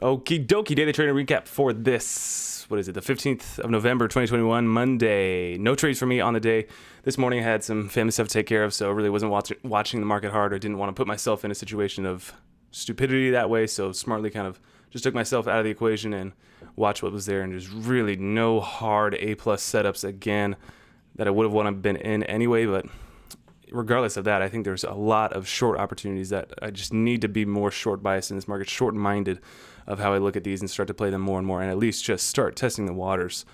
Okie dokie, daily trading recap for this, what is it, the 15th of November, 2021, Monday. No trades for me on the day. This morning I had some family stuff to take care of, so I really wasn't watching the market hard. I didn't want to put myself in a situation of stupidity that way, so smartly kind of just took myself out of the equation and watched what was there, and there's really no hard A-plus setups again that I would have wanted to been in anyway, but regardless of that, I think there's a lot of short opportunities that I just need to be more short biased in this market, short-minded of how I look at these and start to play them more and more, and at least just start testing the waters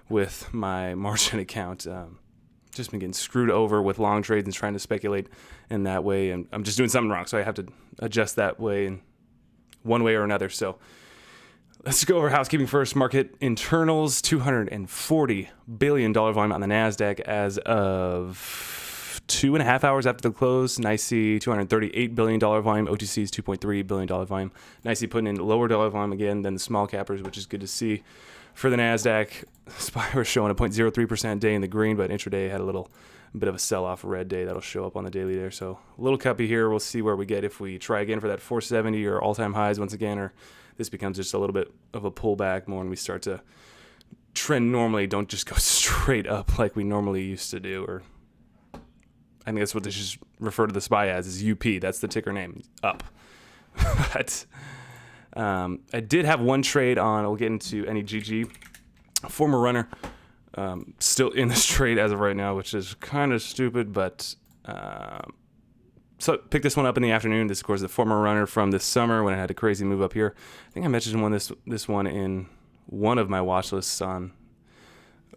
with my margin account. Just been getting screwed over with long trades and trying to speculate in that way, and I'm just doing something wrong, so I have to adjust that way in one way or another. So let's go over housekeeping first. Market internals, $240 billion volume on the NASDAQ as of 2.5 hours after the close. NYSE, $238 billion volume. OTC is $2.3 billion volume. NYSE putting in lower dollar volume again than the small cappers, which is good to see. For the NASDAQ, SPY was showing a 0.03% day in the green, but intraday had a little bit of a sell-off red day that'll show up on the daily there. So a little cuppy here. We'll see where we get if we try again for that 470 or all-time highs once again, or this becomes just a little bit of a pullback more when we start to trend normally. Don't just go straight up like we normally used to do, or I think that's what they just refer to the SPY as, is UP. That's the ticker name, up. But I did have one trade on, we'll get into NEGG, former runner, still in this trade as of right now, which is kind of stupid, but so picked this one up in the afternoon. This, of course, is the former runner from this summer when I had a crazy move up here. I think I mentioned this one in one of my watch lists on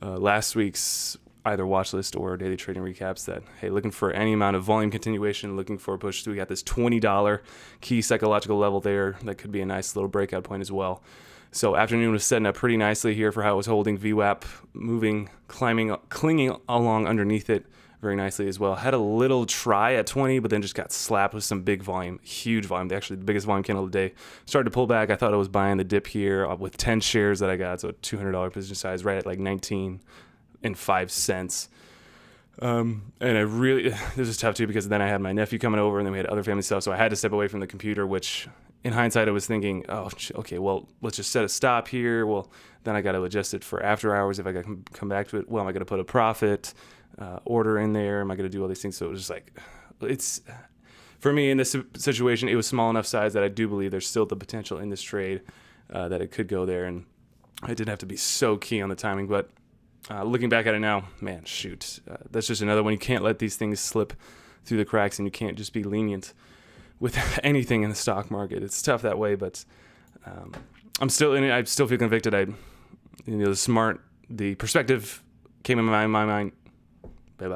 last week's either watch list or daily trading recaps, that, hey, looking for any amount of volume continuation, looking for a push through. We got this $20 key psychological level there. That could be a nice little breakout point as well. So afternoon was setting up pretty nicely here for how it was holding. VWAP moving, climbing, clinging along underneath it very nicely as well. Had a little try at 20, but then just got slapped with some big volume, huge volume. Actually, the biggest volume candle of the day. Started to pull back. I thought I was buying the dip here with 10 shares that I got, so a $200 position size right at like 19.05 cents. And I really, this was tough too, because then I had my nephew coming over and then we had other family stuff. So I had to step away from the computer, which in hindsight, I was thinking, oh, okay, well, let's just set a stop here. Well, then I got to adjust it for after hours. If I got to come back to it, well, am I going to put a profit order in there? Am I going to do all these things? So it was just like, it's, for me in this situation, it was small enough size that I do believe there's still the potential in this trade that it could go there. And I didn't have to be so key on the timing, but looking back at it now, man, shoot. That's just another one. You can't let these things slip through the cracks, and you can't just be lenient with anything in the stock market. It's tough that way, but I'm still in it. I still feel convicted. The perspective came in my mind. The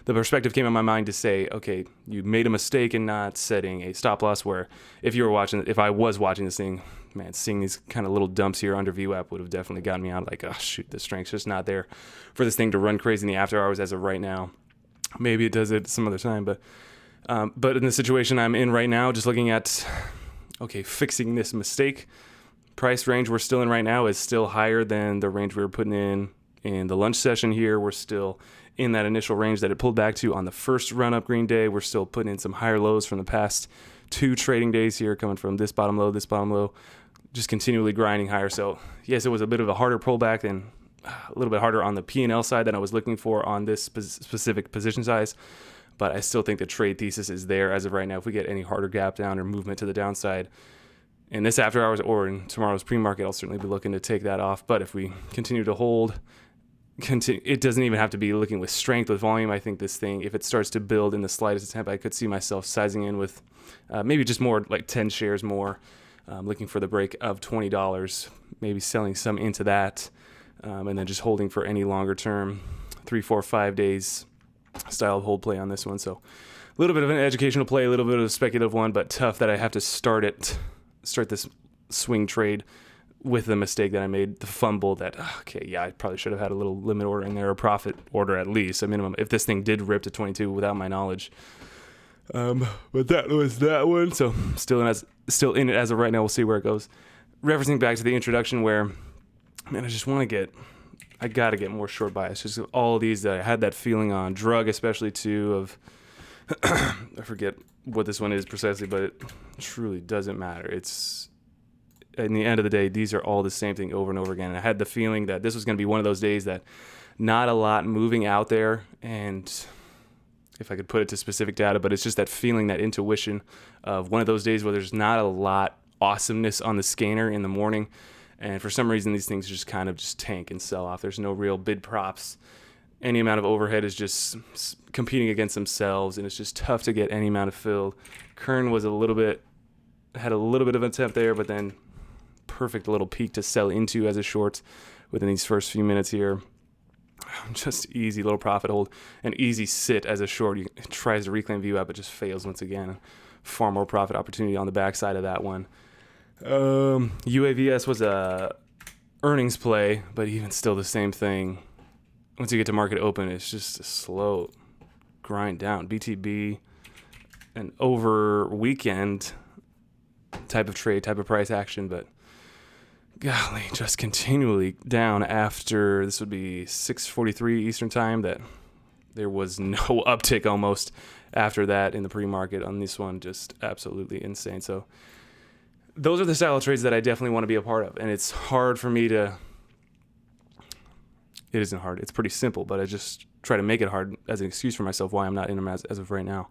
perspective came in my mind to say, okay, you made a mistake in not setting a stop loss, where if I was watching this thing, man, seeing these kind of little dumps here under VWAP would have definitely gotten me out like, oh, shoot, the strength's just not there for this thing to run crazy in the after hours as of right now. Maybe it does it some other time, but in the situation I'm in right now, just looking at, okay, fixing this mistake, price range we're still in right now is still higher than the range we were putting in the lunch session here. We're still in that initial range that it pulled back to on the first run-up green day. We're still putting in some higher lows from the past 2 trading days here, coming from this bottom low, just continually grinding higher. So yes, it was a bit of a harder pullback and a little bit harder on the P&L side than I was looking for on this specific position size. But I still think the trade thesis is there as of right now. If we get any harder gap down or movement to the downside in this after hours or in tomorrow's pre-market, I'll certainly be looking to take that off. But if we continue to hold, it doesn't even have to be looking with strength, with volume. I think this thing, if it starts to build in the slightest attempt, I could see myself sizing in with maybe just more like 10 shares more, looking for the break of $20, maybe selling some into that, and then just holding for any longer term, 3, 4, 5 days style of hold play on this one. So a little bit of an educational play, a little bit of a speculative one, but tough that I have to start this swing trade with the mistake that I made, the fumble that, okay, yeah, I probably should have had a little limit order in there, a profit order at least, a minimum, if this thing did rip to 22 without my knowledge. But that was that one. So still in it as of right now. We'll see where it goes. Referencing back to the introduction where, man, I got to get more short bias. Just all of these that I had that feeling on, drug especially too, of, I forget what this one is precisely, but it truly doesn't matter. It's in the end of the day, these are all the same thing over and over again. And I had the feeling that this was going to be one of those days that not a lot moving out there, and if I could put it to specific data, but it's just that feeling, that intuition of one of those days where there's not a lot awesomeness on the scanner in the morning, and for some reason these things just kind of just tank and sell off. There's no real bid props. Any amount of overhead is just competing against themselves, and it's just tough to get any amount of filled. KERN had a little bit of an attempt there, but then perfect little peak to sell into as a short within these first few minutes here. Just easy little profit hold, an easy sit as a short. He tries to reclaim VWAP, but just fails once again. Far more profit opportunity on the backside of that one. UAVS was a earnings play, but even still the same thing. Once you get to market open, it's just a slow grind down. BTB, an over weekend type of trade, type of price action, but golly, just continually down after, this would be 6:43 Eastern time, that there was no uptick almost after that in the pre-market on this one. Just absolutely insane. So those are the style of trades that I definitely want to be a part of, and it's hard for me to, it isn't hard, it's pretty simple, but I just try to make it hard as an excuse for myself why I'm not in them as of right now.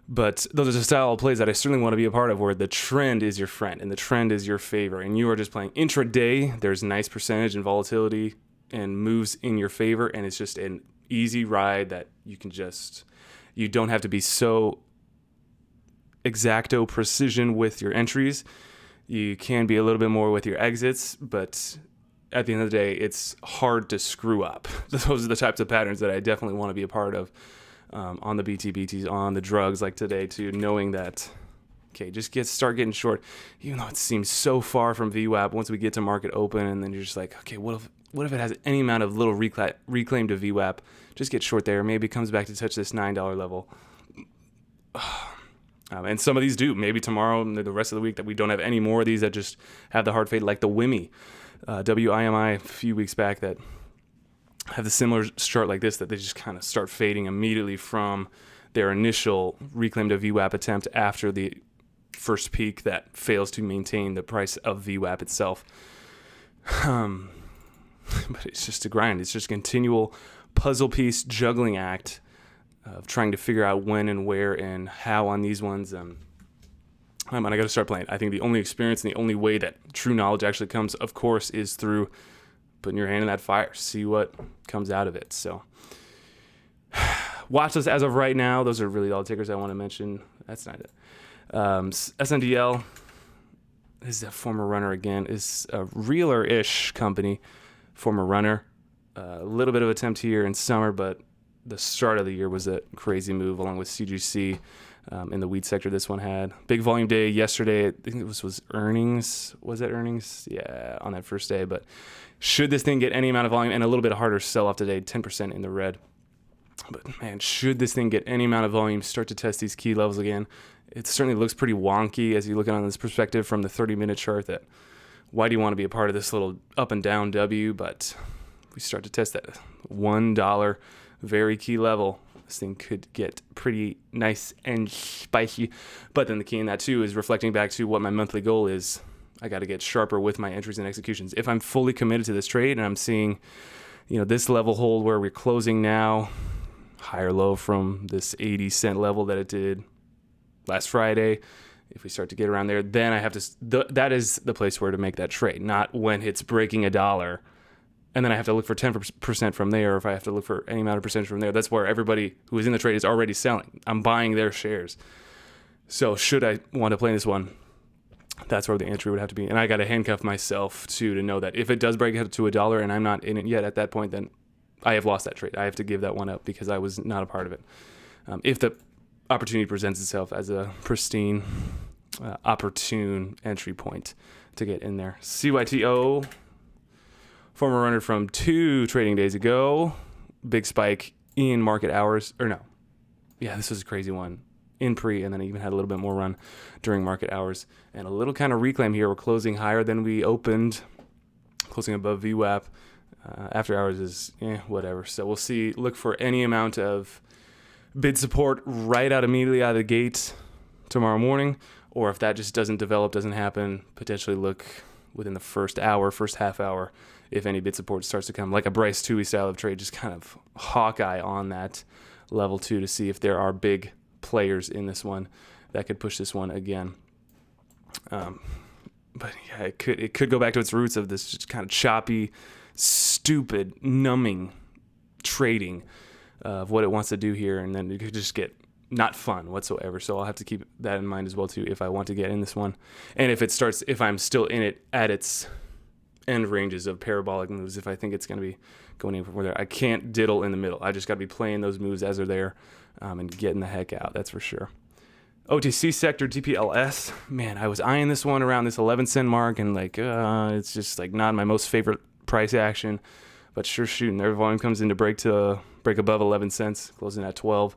But those are the style of plays that I certainly want to be a part of, where the trend is your friend and the trend is your favor, and you are just playing intraday. There's nice percentage and volatility and moves in your favor, and it's just an easy ride that you don't have to be so exacto precision with your entries. You can be a little bit more with your exits, but at the end of the day, it's hard to screw up. Those are the types of patterns that I definitely want to be a part of. On the BTs, on the drugs like today too, knowing that, okay, just start getting short, even though it seems so far from VWAP once we get to market open, and then you're just like, okay, what if it has any amount of little reclaim to VWAP? Just get short there. Maybe it comes back to touch this $9 level. And some of these do. Maybe tomorrow and the rest of the week that we don't have any more of these that just have the hard fade, like the WIMI, WIMI a few weeks back, that have the similar chart like this, that they just kind of start fading immediately from their initial reclaim to VWAP attempt after the first peak that fails to maintain the price of VWAP itself. But it's just a grind. It's just a continual puzzle piece juggling act of trying to figure out when and where and how on these ones. And I got to start playing. I think the only experience and the only way that true knowledge actually comes, of course, is through putting your hand in that fire, see what comes out of it. So watch this as of right now. Those are really all the tickers I want to mention. That's not it. SNDL is a former runner again, is a realer-ish company, former runner. A little bit of attempt here in summer, but the start of the year was a crazy move along with CGC in the wheat sector. This one had big volume day yesterday. I think it was earnings. Was it earnings? Yeah, on that first day. But should this thing get any amount of volume, and a little bit harder sell off today, 10% in the red. But man, should this thing get any amount of volume, start to test these key levels again, it certainly looks pretty wonky as you look at it on this perspective from the 30-minute chart. That why do you want to be a part of this little up and down W? But if we start to test that $1 very key level, this thing could get pretty nice and spicy. But then the key in that too is reflecting back to what my monthly goal is. I got to get sharper with my entries and executions. If I'm fully committed to this trade and I'm seeing, this level hold where we're closing now, higher low from this 80-cent level that it did last Friday. If we start to get around there, then I have to, that is the place where to make that trade, not when it's breaking $1. And then I have to look for 10% from there, or if I have to look for any amount of percentage from there. That's where everybody who is in the trade is already selling. I'm buying their shares. So should I want to play this one, that's where the entry would have to be. And I got to handcuff myself to know that if it does break up to $1 and I'm not in it yet at that point, then I have lost that trade. I have to give that one up because I was not a part of it. If the opportunity presents itself as a pristine, opportune entry point to get in there. CYTO, former runner from 2 trading days ago, big spike in market hours, or no. Yeah, this was a crazy one in pre, and then it even had a little bit more run during market hours. And a little kind of reclaim here. We're closing higher than we opened, closing above VWAP. After hours is whatever. So we'll see. Look for any amount of bid support right out immediately out of the gate tomorrow morning, or if that just doesn't develop, doesn't happen, potentially look within the first hour, first half hour, if any bid support starts to come, like a Bryce Tui style of trade, just kind of hawkeye on that level 2 to see if there are big players in this one that could push this one again. But yeah, it could go back to its roots of this just kind of choppy, stupid, numbing trading of what it wants to do here, and then it could just get not fun whatsoever. So I'll have to keep that in mind as well too if I want to get in this one, and if I'm still in it at its end ranges of parabolic moves, if I think it's going to be going in from there, I can't diddle in the middle. I just got to be playing those moves as they're there, and getting the heck out. That's for sure. OTC sector DPLS, man, I was eyeing this one around this 11 cent mark, and it's just like not my most favorite price action, but sure shooting. Their volume comes in to break above 11 cents, closing at 12.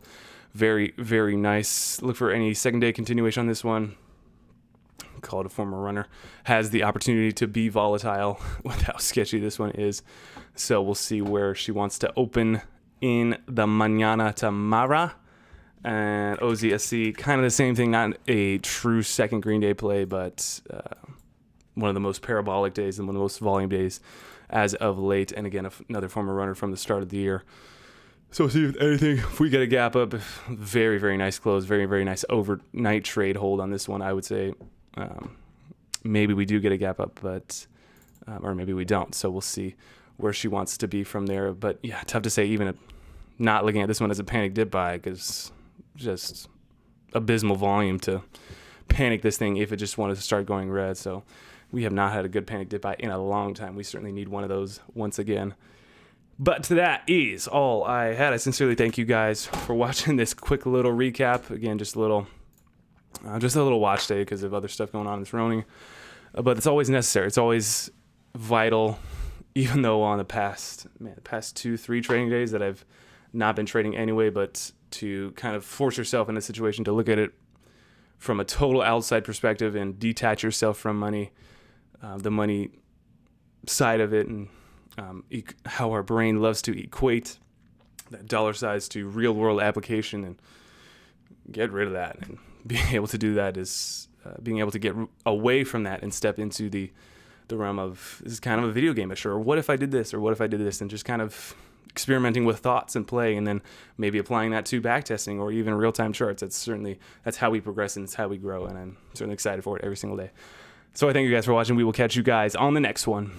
Very, very nice. Look for any second day continuation on this one. Call it a former runner. Has the opportunity to be volatile with how sketchy this one is. So we'll see where she wants to open in the mañana tomorrow. And OZSC, kind of the same thing, not a true second green day play, but one of the most parabolic days and one of the most volume days as of late. And again, another former runner from the start of the year. So see if anything, if we get a gap up, very, very nice close, very, very nice overnight trade hold on this one, I would say. Maybe we do get a gap up, but or maybe we don't. So we'll see where she wants to be from there. But yeah, tough to say, even not looking at this one as a panic dip buy, because just abysmal volume to panic this thing if it just wanted to start going red. So we have not had a good panic dip buy in a long time. We certainly need one of those once again. But that is all I had. I sincerely thank you guys for watching this quick little recap. Again, just a little watch day because of other stuff going on in this roning. But it's always necessary. It's always vital, even though on the past 2-3 trading days that I've not been trading anyway, but to kind of force yourself in a situation to look at it from a total outside perspective and detach yourself from money, the money side of it, and how our brain loves to equate that dollar size to real world application, and get rid of that. And being able to do that is being able to get away from that and step into the realm of, this is kind of a video game, sure. What if I did this, or what if I did this, and just kind of experimenting with thoughts and play, and then maybe applying that to backtesting or even real-time charts. That's how we progress, and it's how we grow, and I'm certainly excited for it every single day. So I thank you guys for watching. We will catch you guys on the next one.